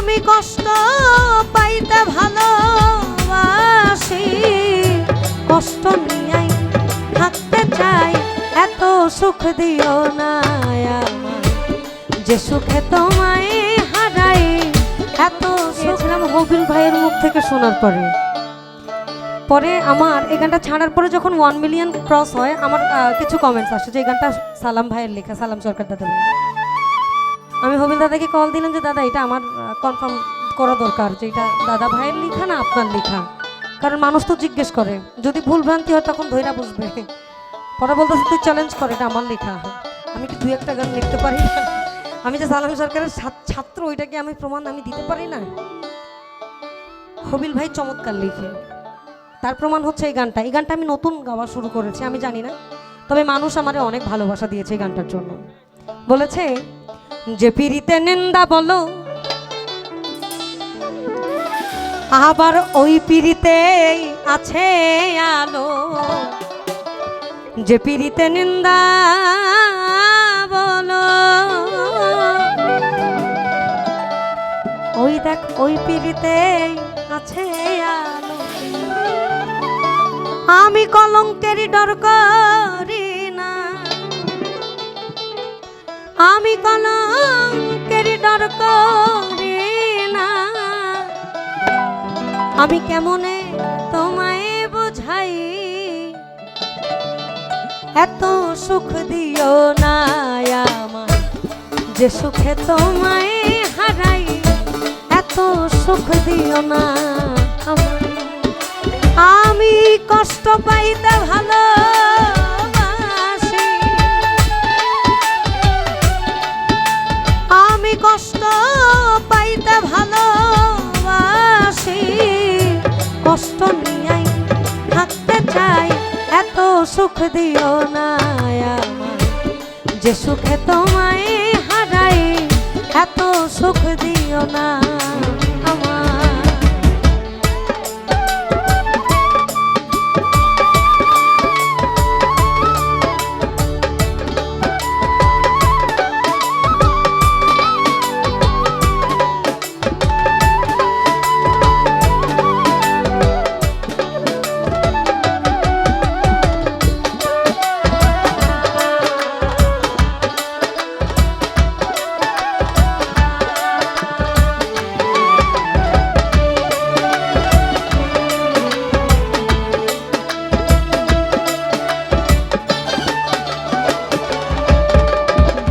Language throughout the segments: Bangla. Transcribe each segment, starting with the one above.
আমি কষ্ট পাইতে ভালোবাসি, কষ্ট নিয়াই থাকতে চাই, এত সুখ দিও না আমায়, যে সুখে তোমায় হারাই এত সুখ। হবিল ভাইয়ের মুখ থেকে শোনার পরে আমার এই গানটা ছাড়ার পরে যখন 1 মিলিয়ন ক্রস হয়, আমার কিছু কমেন্টস আসে যে এই গানটা সালাম ভাইয়ের লেখা, সালাম সরকার দাদা ভাই। আমি হবিল দাদাকে কল দিলাম যে দাদা এটা আমার কনফার্ম করা দরকার যে এটা দাদা ভাইয়ের লেখা না আপনার লেখা, কারণ মানুষ তো জিজ্ঞেস করে, যদি ভুল ভ্রান্তি হয় তখন ধৈরা বুঝবে। পরে বলতেছে তুই চ্যালেঞ্জ কর, এটা আমার লেখা, আমি কি 2-1টা গান লিখতে পারি না? আমি যে সালাম সরকারের ছাত্র ওইটাকে আমি প্রমাণ আমি দিতে পারি না? হবিল ভাই চমৎকার লিখে, তার প্রমাণ হচ্ছে এই গানটা। এই গানটা আমি নতুন গাওয়া শুরু করেছি, আমি জানি না, তবে মানুষ আমারে অনেক ভালোবাসা দিয়েছে এই গানটার জন্য। বলেছে যে পিরিতে নিন্দা বলো, আবার ওই পিরিতে আছে আলো, যে পিরিতে নিন্দা বলো, ওই দেখ ওই পিরিতে আছে আলো। আমি কলঙ্কেরই ডর করি না, আমি কলঙ্কেরই ডর করি না, আমি কেমনে তোমায় বোঝাই, এত সুখ দিও না আমায়, যে সুখে তোমায় হারাই এত সুখ দিও না আমায়। আমি কষ্ট পাইতে ভালোবাসি, আমি কষ্ট পাইতে ভালোবাসি, কষ্ট নিয়াই থাকতে চাই, এত সুখ দিও না আমায়, যে সুখে তোমায় হারাই এত সুখ দিও না আমায়।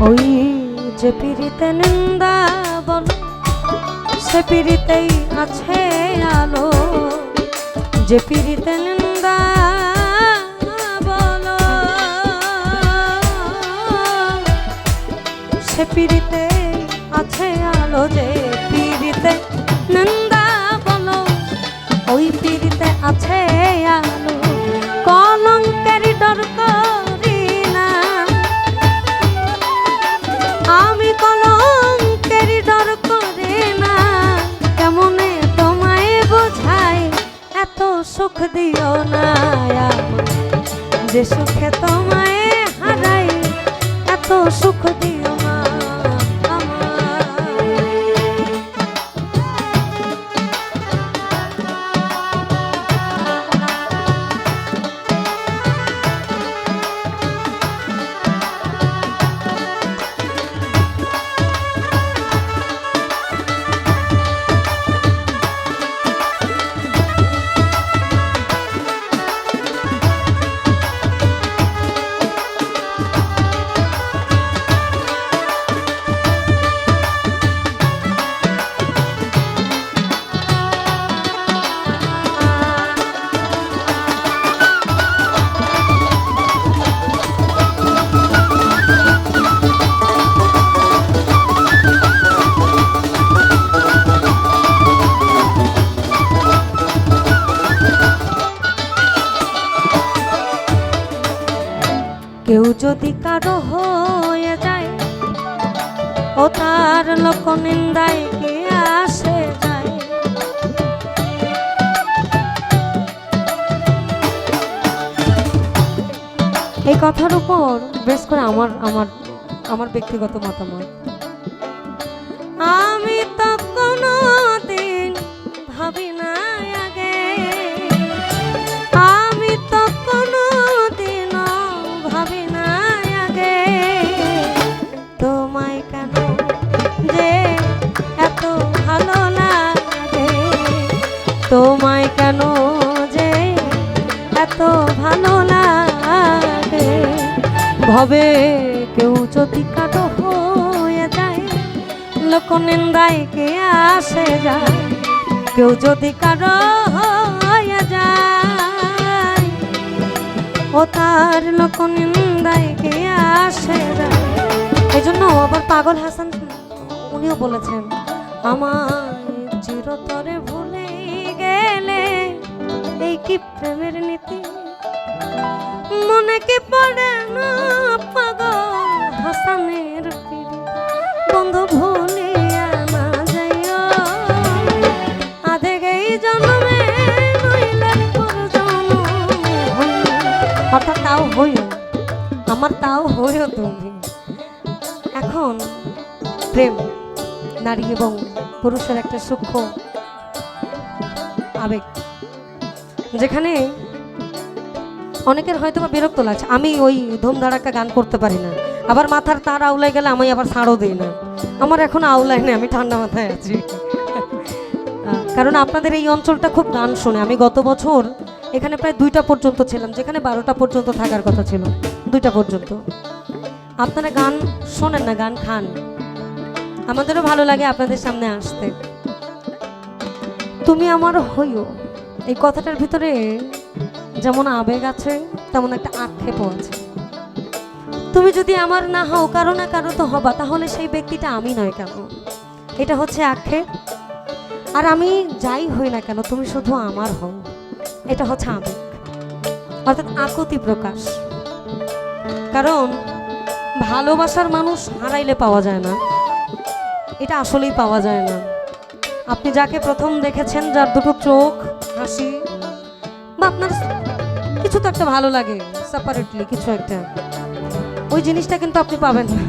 ওই যে পিরিতে নিন্দা বলো, সে পিরিতেই আছে আলো, যে পিরিতে নিন্দা বলো, সে পিরিতে আছে আলো, যে পিরিতে নিন্দা বলো, ওই পিরিতে আছে আলো। কলঙ্কেরই ডর করি না, আমি কলঙ্কেরই ডর করি না, কেমনে তোমায় বোঝাই, এত সুখ দিও না আমায়, যে সুখে তোমায় হারাই এত সুখ দিও না কেউ যদি কারো হয়ে যায়, ও তার লোক নিন্দায় কে আসে যায়। এই কথার উপর বেশ করে আমার ব্যক্তিগত মতামত, আমি তো কোনো ভবে কেউ যদি কারো হয়ে যায়, লোক নিন্দায় কে আসে যায়। কেউ যদি কারো হয়ে যায়, ও তার লোক নিন্দায় কে আসে যায়। এই জন্য আবার পাগল হাসান উনিও বলেছেন, আমার চিরতরে ভুলে গেলে এই কি প্রেমের নীতি, মনে কি পড়ে না পাগল হাসানের পিড়ি। বন্ধু ভুলিয়া না যাইও আধে এই জন্মে, নইলে পর জন্মে হইও। অর্থাৎ তাও হইও, আমার তাও হইও তুমি। এখন প্রেম নারী এবং পুরুষের একটা সূক্ষ্ম আবেগ, যেখানে অনেকের হয়তো বা বিরক্ত লাগছে। আমি ওই ধুমধাড়াক্কা গান করতে পারি না, আবার মাথার তার আউলাই গেলে আমি আবার ছাড়ও দিই না। আমার এখন আউলাই নেই, আমি ঠান্ডা মাথায় আছি। কারণ আপনাদের এই অঞ্চলটা খুব গান শোনে। আমি গত বছর এখানে প্রায় 2টা পর্যন্ত ছিলাম, যেখানে 12টা পর্যন্ত থাকার কথা ছিল, 2টা পর্যন্ত। আপনারা গান শোনেন না, গান খান। আমাদেরও ভালো লাগে আপনাদের সামনে আসতে। তুমি আমার হইও, এই কথাটার ভিতরে যেমন আবেগ আছে তেমন একটা আক্ষেপও আছে। তুমি যদি আমার না হও, কারো না কারো তো হবা, তাহলে সেই ব্যক্তিটা আমি নয় কেন? এটা হচ্ছে আক্ষেপ। আর আমি যাই হই না কেন, তুমি শুধু আমার হও, এটা হচ্ছে আবেগ, অর্থাৎ আকুতি প্রকাশ। কারণ ভালোবাসার মানুষ হারাইলে পাওয়া যায় না, এটা আসলেই পাওয়া যায় না। আপনি যাকে প্রথম দেখেছেন, যার দুটো চোখ, হাসি, বা আপনার কিছু তো একটা ভালো লাগে সেপারেটলি কিছু একটা, ওই জিনিসটা কিন্তু আপনি পাবেন না।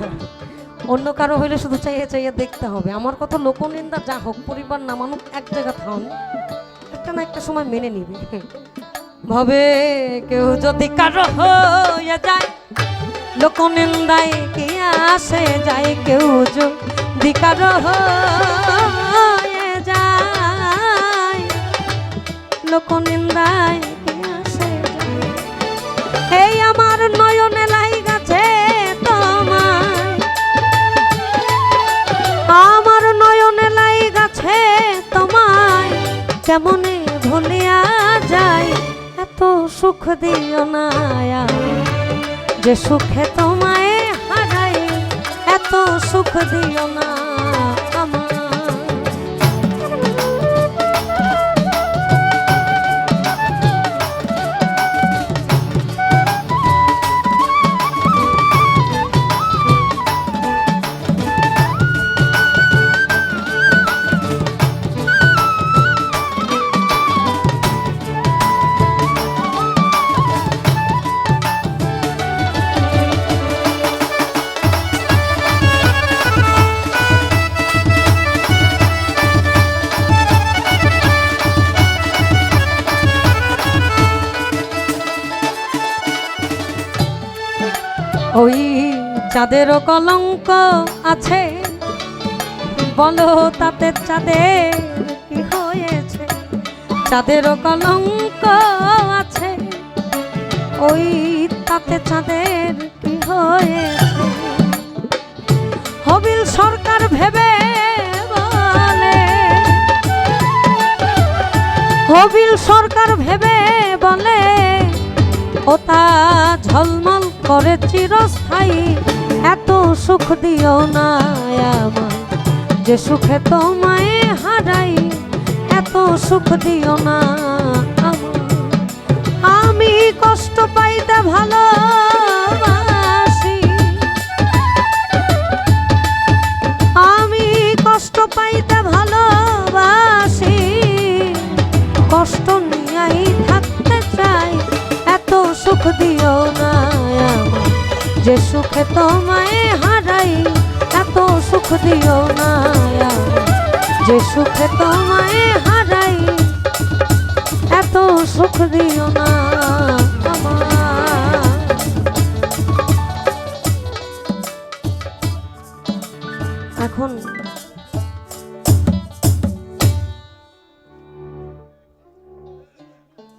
অন্য কারো হইলে শুধু চাইয়ে চাইয়ে দেখতে হবে। আমার কথা লোকনিন্দা যা হোক, পরিবার না মানুষ, এক জায়গা থাউন, একটা না একটা সময় মেনে নিবে। ভবে কেউ যদি কারো হয়ে যায়, লোকনিন্দায় কি আসে যায়। কেউ যদি কারো হয়ে যায়, লোকনিন্দায় কি আসে যায়। এই আমার নয়নে লাই গেছে তোমায়, আমার নয়নে লাই গেছে তোমায়, কেমনে ভুলিয়া যায়। এত সুখ দিও না যে সুখে তোমায় হারাই, এত সুখ দিও না আমার। ওই চাঁদেরও কলঙ্ক আছে, বলো তাতে চাঁদের কি হয়েছে। চাঁদেরও কলঙ্ক আছে, ওই তাতে চাঁদের কি হয়েছে। হবিল সরকার ভেবে বলে, হবিল সরকার ভেবে বলে, ওটা ঝলমল করে চিরস্থায়ী। এত সুখ দিও না আমায় যে সুখে তোমায় হারাই, এত সুখ দিও না আমায়। আমি কষ্ট পাইতে ভালোবাসি, আমি কষ্ট পাইতে ভালোবাসি, কষ্ট নিয়েই থাকতে চাই। এত সুখ দিও না আমায় যে সুখে তোমায় হারাই, এত সুখ দিও না আমায় যে সুখে তোমায় হারাই, এত সুখ দিও না আমায়। এখন